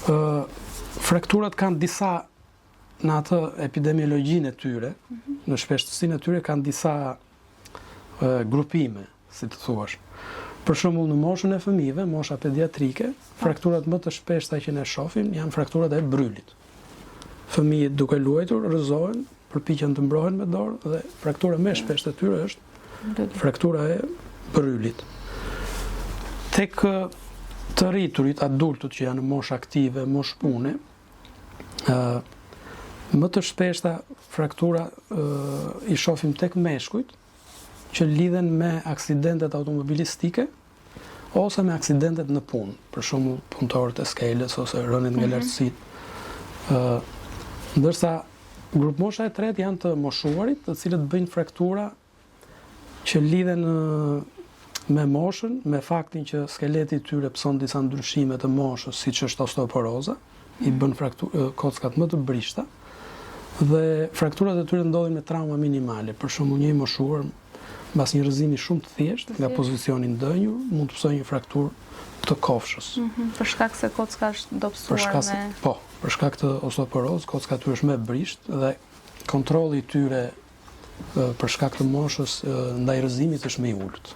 Frakturat kanë disa, në atë epidemiologjinë e tyre, në shpeshtësinë e tyre kanë disa grupime, si të thuash. Për shembull, në moshën e fëmijëve, mosha pediatrike, frakturat më të shpeshta që ne shohim janë frakturat e brylit. Fëmijët duke luajtur rrëzohen, përpiqen të mbrohen me dorë dhe fraktura më e shpeshtë e tyre është fraktura e brylit. Tek të rriturit, adultët që janë në moshë aktive, moshë pune, më të shpeshta fraktura i shohim tek meshkujt, që lidhen me aksidentet automobilistike ose me aksidentet në punë, për shembull punëtorët e skeles ose rënit nga lartësitë. Ndërsa grup mosha e tretë janë të moshuarit, të cilët bëjnë fraktura që lidhen me moshën, me faktin që skeleti i tyre pson disa ndryshime të moshës, siç është osteoporoza, i bën kockat më të brishta, dhe frakturat e tyre ndodhin me trauma minimale. Për shembull, një i moshuar mbas një rrëzimi shumë të thjeshtë nga pozicioni ndënjur, mund të psojë një frakturë të kofshës. Për shkak se kocka është dobësuar me... Po, për shkak të osteoporozë, kocka tyre është më e brishtë dhe kontrolli i tyre për shkak të moshës ndaj rrëzimit është më i ulët.